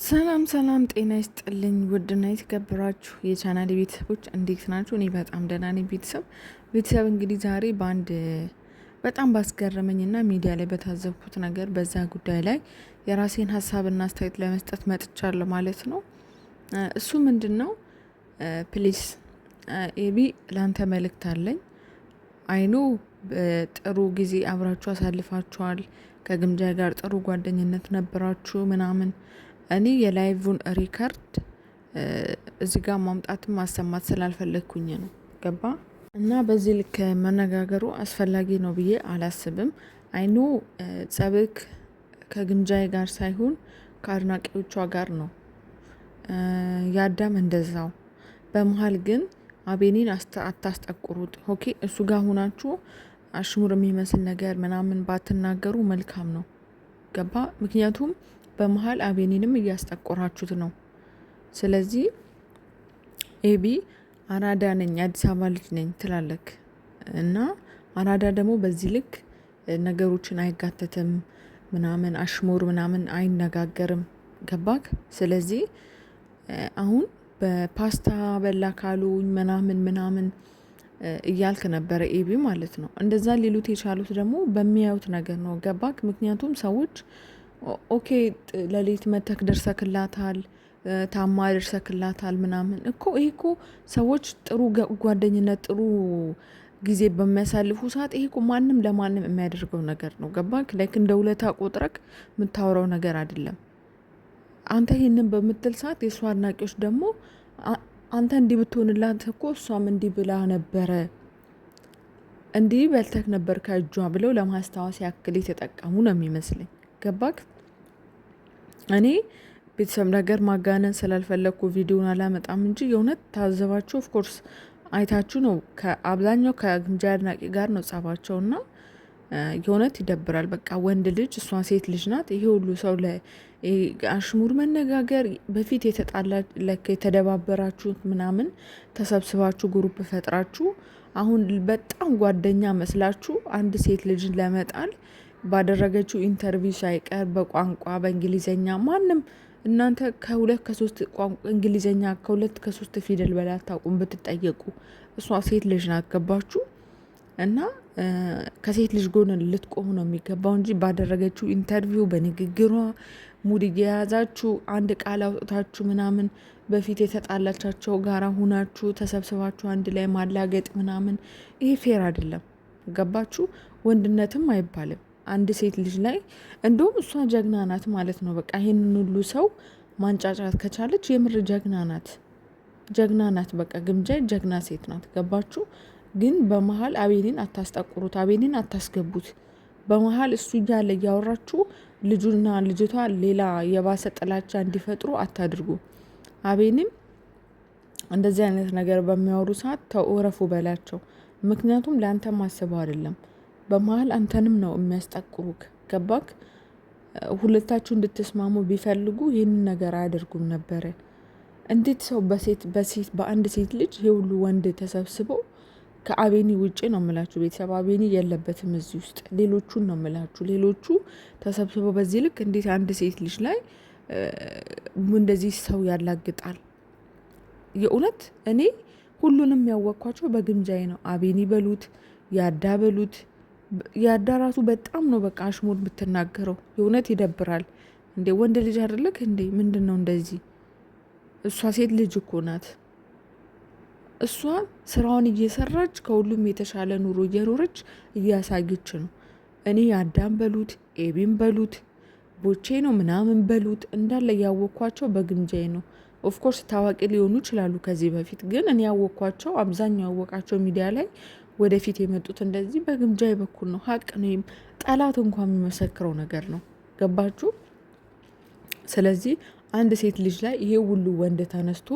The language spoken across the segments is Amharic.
ሰላም ሰላም፣ ጤና ይስጥልኝ ውድና የተከበራችሁ የቻናል ቤተሰቦች እንዴት ናችሁ? እኔ በጣም ደህና ነኝ። ቤተሰብ እንግዲህ ዛሬ በአንድ በጣም ባስገረመኝና ሚዲያ ላይ በታዘብኩት ነገር በዛ ጉዳይ ላይ የራሴን ሀሳብና አስተያየት ለመስጠት መጥቻለሁ ማለት ነው። እሱ ምንድን ነው? ፕሊስ ኤቢ ላንተ መልእክት አለኝ። አይኑ ጥሩ ጊዜ አብራችሁ አሳልፋችኋል፣ ከግምጃ ጋር ጥሩ ጓደኝነት ነበራችሁ ምናምን። እኔ የላይቭን ሪከርድ እዚህ ጋር ማምጣትም ማሰማት ስላልፈለግኩኝ ነው። ገባ? እና በዚህ ልክ መነጋገሩ አስፈላጊ ነው ብዬ አላስብም። አይኑ ጸብክ ከግምጃዬ ጋር ሳይሆን ከአድናቂዎቿ ጋር ነው። ያዳም እንደዛው። በመሀል ግን አቤኔን አታስጠቁሩት። ኦኬ፣ እሱ ጋር ሁናችሁ አሽሙር የሚመስል ነገር ምናምን ባትናገሩ መልካም ነው። ገባ? ምክንያቱም በመሀል አቤኔንም እያስጠቆራችሁት ነው። ስለዚህ ኤቢ አራዳ ነኝ፣ አዲስ አበባ ልጅ ነኝ ትላለክ እና አራዳ ደግሞ በዚህ ልክ ነገሮችን አይጋተትም ምናምን፣ አሽሙር ምናምን አይነጋገርም። ገባክ? ስለዚህ አሁን በፓስታ በላ ካሉኝ ምናምን እያልክ ነበረ ኤቢ ማለት ነው። እንደዛ ሊሉት የቻሉት ደግሞ በሚያዩት ነገር ነው። ገባክ? ምክንያቱም ሰዎች ኦኬ ለሌት መተክ ደርሰክላታል፣ ታማ ደርሰክላታል ምናምን እኮ ይሄ እኮ ሰዎች ጥሩ ጓደኝነት ጥሩ ጊዜ በሚያሳልፉ ሰዓት ይሄ እኮ ማንም ለማንም የሚያደርገው ነገር ነው። ገባክ? ላይክ እንደ ውለታ ቆጥረክ የምታወራው ነገር አይደለም። አንተ ይህንን በምትል ሰዓት የእሷ አድናቂዎች ደግሞ አንተ እንዲህ ብትሆንላት እኮ እሷም እንዲህ ብላ ነበረ፣ እንዲህ በልተክ ነበር ከእጇ ብለው ለማስታወስ ያክል የተጠቀሙ ነው የሚመስለኝ። ገባክ? እኔ ቤተሰብ ነገር ማጋነን ስላልፈለግኩ ቪዲዮን አላመጣም እንጂ የእውነት ታዘባችሁ፣ ኦፍኮርስ አይታችሁ ነው። ከአብዛኛው ከግምጃ አድናቂ ጋር ነው ጸባቸውና የእውነት ይደብራል። በቃ ወንድ ልጅ እሷ ሴት ልጅ ናት። ይሄ ሁሉ ሰው አሽሙር መነጋገር፣ በፊት የተደባበራችሁ ምናምን ተሰብስባችሁ ግሩፕ ፈጥራችሁ አሁን በጣም ጓደኛ መስላችሁ አንድ ሴት ልጅን ለመጣል ባደረገችው ኢንተርቪው ሳይቀር በቋንቋ በእንግሊዘኛ ማንም እናንተ ከሁለት ከሶስት ቋንቋ እንግሊዘኛ ከሁለት ከሶስት ፊደል በላይ አታውቁም ብትጠየቁ። እሷ ሴት ልጅ ናት። ገባችሁ? እና ከሴት ልጅ ጎን ልትቆሙ ነው የሚገባው እንጂ ባደረገችው ኢንተርቪው በንግግሯ ሙድ እየያዛችሁ አንድ ቃል አውጥታችሁ ምናምን በፊት የተጣላቻቸው ጋራ ሁናችሁ ተሰብስባችሁ አንድ ላይ ማላገጥ ምናምን ይሄ ፌር አይደለም። ገባችሁ? ወንድነትም አይባልም። አንድ ሴት ልጅ ላይ እንደውም እሷ ጀግና ናት ማለት ነው። በቃ ይሄንን ሁሉ ሰው ማንጫጫት ከቻለች የምር ጀግና ናት። በቃ ግምጃ ጀግና ሴት ናት። ገባችሁ? ግን በመሀል አቤኔን አታስጠቁሩት፣ አቤኔን አታስገቡት። በመሀል እሱ እያለ እያወራችሁ ልጁና ልጅቷ ሌላ የባሰ ጥላቻ እንዲፈጥሩ አታድርጉ። አቤኔም እንደዚህ አይነት ነገር በሚያወሩ ሰዓት ተወረፉ በላቸው። ምክንያቱም ለአንተ ማስበው አይደለም። በመሀል አንተንም ነው የሚያስጠቁሩክ። ገባክ? ሁለታችሁ እንድትስማሙ ቢፈልጉ ይህንን ነገር አያደርጉም ነበረ። እንዴት ሰው በአንድ ሴት ልጅ ይሄ ሁሉ ወንድ ተሰብስበው ከአቤኒ ውጭ ነው የምላችሁ ቤተሰብ፣ አቤኒ የለበትም እዚህ ውስጥ። ሌሎቹን ነው የምላችሁ። ሌሎቹ ተሰብስበው በዚህ ልክ እንዴት አንድ ሴት ልጅ ላይ እንደዚህ ሰው ያላግጣል? የእውነት እኔ ሁሉንም ያወቅኳቸው በግምጃዬ ነው። አቤኒ በሉት፣ ያዳ በሉት። ያዳ ራሱ በጣም ነው በቃ አሽሙር ብትናገረው የእውነት ይደብራል። እንዴ ወንድ ልጅ አይደለክ እንዴ? ምንድን ነው እንደዚህ? እሷ ሴት ልጅ እኮ ናት። እሷ ስራዋን እየሰራች ከሁሉም የተሻለ ኑሮ እየኖረች እያሳየች ነው። እኔ ያዳም በሉት ኤቢም በሉት ቦቼ ነው ምናምን በሉት እንዳለ ያወቅኳቸው በግምጃዬ ነው። ኦፍኮርስ ታዋቂ ሊሆኑ ይችላሉ ከዚህ በፊት፣ ግን እኔ ያወቅኳቸው አብዛኛው ያወቃቸው ሚዲያ ላይ ወደፊት የመጡት እንደዚህ በግምጃዬ በኩል ነው። ሀቅ ነው። ጠላት እንኳን የሚመሰክረው ነገር ነው። ገባችሁ? ስለዚህ አንድ ሴት ልጅ ላይ ይሄ ሁሉ ወንድ ተነስቶ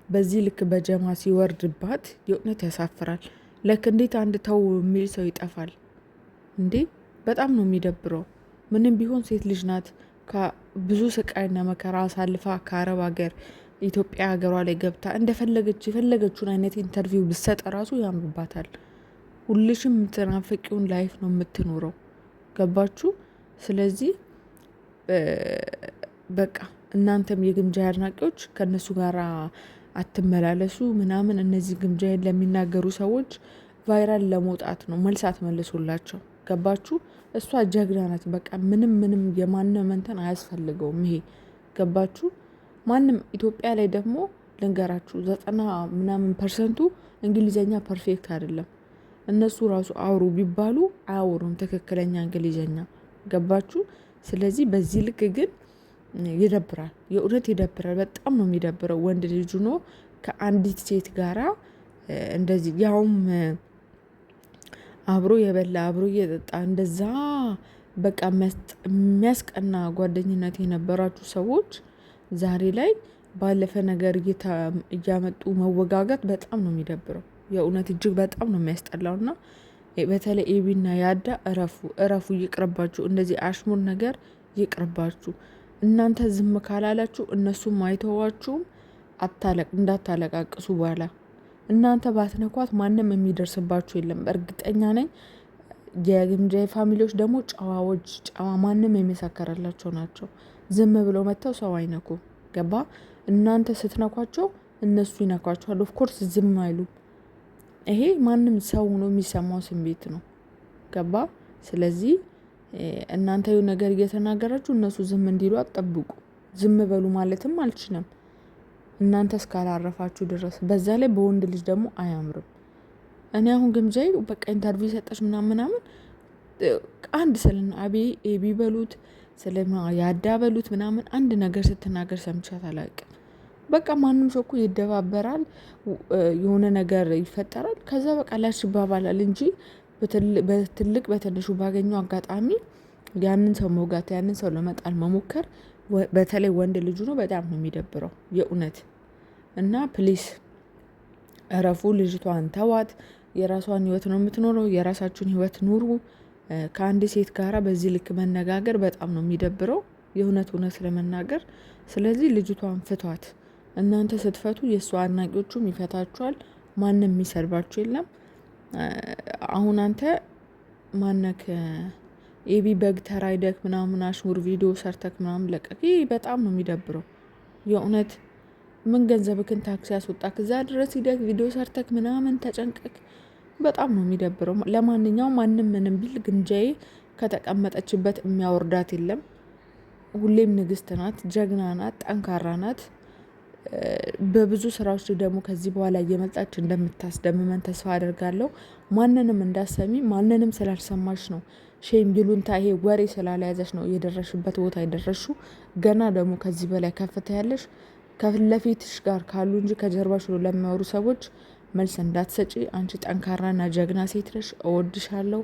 በዚህ ልክ በጀማ ሲወርድባት የእውነት ያሳፍራል። ለክ እንዴት አንድ ተው የሚል ሰው ይጠፋል እንዴ? በጣም ነው የሚደብረው። ምንም ቢሆን ሴት ልጅ ናት። ብዙ ስቃይና መከራ አሳልፋ ከአረብ ሀገር ኢትዮጵያ ሀገሯ ላይ ገብታ እንደፈለገች የፈለገችውን አይነት ኢንተርቪው ብሰጥ ራሱ ያምርባታል። ሁልሽም የምትናፍቂውን ላይፍ ነው የምትኖረው። ገባችሁ? ስለዚህ በቃ እናንተም የግምጃ አድናቂዎች ከእነሱ ጋር አትመላለሱ ምናምን። እነዚህ ግምጃዬን ለሚናገሩ ሰዎች ቫይራል ለመውጣት ነው መልስ አትመልሱላቸው። ገባችሁ? እሷ ጀግና ናት። በቃ ምንም የማንም እንትን አያስፈልገውም ይሄ። ገባችሁ? ማንም ኢትዮጵያ ላይ ደግሞ ልንገራችሁ 90% እንግሊዘኛ ፐርፌክት አይደለም። እነሱ ራሱ አውሩ ቢባሉ አያወሩም ትክክለኛ እንግሊዘኛ። ገባችሁ? ስለዚህ በዚህ ልክ ግን ይደብራል። የእውነት ይደብራል። በጣም ነው የሚደብረው። ወንድ ልጅ ሆኖ ከአንዲት ሴት ጋራ እንደዚህ ያውም አብሮ የበላ አብሮ እየጠጣ እንደዛ በቃ የሚያስቀና ጓደኝነት የነበራችሁ ሰዎች ዛሬ ላይ ባለፈ ነገር እያመጡ መወጋጋት በጣም ነው የሚደብረው። የእውነት እጅግ በጣም ነው የሚያስጠላው። እና በተለይ ኤቢና ያዳ እረፉ፣ ይቅርባችሁ። እንደዚህ አሽሙር ነገር ይቅርባችሁ። እናንተ ዝም ካላላችሁ እነሱም አይተዋችሁም። እንዳታለቃቅሱ በኋላ እናንተ ባትነኳት ማንም የሚደርስባችሁ የለም። እርግጠኛ ነኝ። የግምጃ ፋሚሊዎች ደግሞ ጨዋ ማንም የሚመሰከረላቸው ናቸው። ዝም ብለው መጥተው ሰው አይነኩ። ገባ? እናንተ ስትነኳቸው እነሱ ይነኳቸዋል። ኦፍኮርስ ዝም አይሉም። ይሄ ማንም ሰው ነው የሚሰማው ስሜት ነው። ገባ? ስለዚህ እናንተ የሆነ ነገር እየተናገራችሁ እነሱ ዝም እንዲሉ አትጠብቁ። ዝም በሉ ማለትም አልችልም እናንተ እስካላረፋችሁ ድረስ። በዛ ላይ በወንድ ልጅ ደግሞ አያምርም። እኔ አሁን ግምጃዬ በቃ ኢንተርቪው ሰጠች ምናምን አንድ ስልና ኤቢ በሉት ያዳ በሉት ምናምን አንድ ነገር ስትናገር ሰምቻት አላውቅም። በቃ ማንም ሰው እኮ ይደባበራል፣ የሆነ ነገር ይፈጠራል፣ ከዛ በቃ ላሽ ይባባላል እንጂ በትልቅ በትንሹ ባገኘው አጋጣሚ ያንን ሰው መውጋት፣ ያንን ሰው ለመጣል መሞከር፣ በተለይ ወንድ ልጁ ነው በጣም ነው የሚደብረው የእውነት። እና ፕሊስ እረፉ። ልጅቷን ተዋት። የራሷን ህይወት ነው የምትኖረው። የራሳችሁን ህይወት ኑሩ። ከአንድ ሴት ጋራ በዚህ ልክ መነጋገር በጣም ነው የሚደብረው የእውነት ለመናገር። ስለዚህ ልጅቷን ፍቷት። እናንተ ስትፈቱ የእሷ አድናቂዎቹም ይፈታችኋል። ማንም የሚሰድባችሁ የለም። አሁን አንተ ማነክ ኤቢ በግ ተራይደክ ምናምን አሽሙር ቪዲዮ ሰርተክ ምናምን ለቀቅ። ይህ በጣም ነው የሚደብረው የእውነት። ምን ገንዘብክን ታክሲ ያስወጣክ እዛ ድረስ ሂደክ ቪዲዮ ሰርተክ ምናምን ተጨንቀክ። በጣም ነው የሚደብረው። ለማንኛውም ማንም ምንም ቢል ግምጃዬ ከተቀመጠችበት የሚያወርዳት የለም። ሁሌም ንግስት ናት፣ ጀግና ናት፣ ጠንካራ ናት። በብዙ ስራዎች ደግሞ ከዚህ በኋላ እየመጣች እንደምታስደምመን ተስፋ አደርጋለሁ። ማንንም እንዳሰሚ ማንንም ስላልሰማሽ ነው ሼም ይሉንታ ይሄ ወሬ ስላለያዘሽ ነው የደረሽበት ቦታ የደረሹ። ገና ደግሞ ከዚህ በላይ ከፍታ ያለሽ ከፊት ለፊትሽ ጋር ካሉ እንጂ ከጀርባሽ ለሚያወሩ ሰዎች መልስ እንዳትሰጪ። አንቺ ጠንካራና ጀግና ሴት ነሽ። እወድሻለሁ።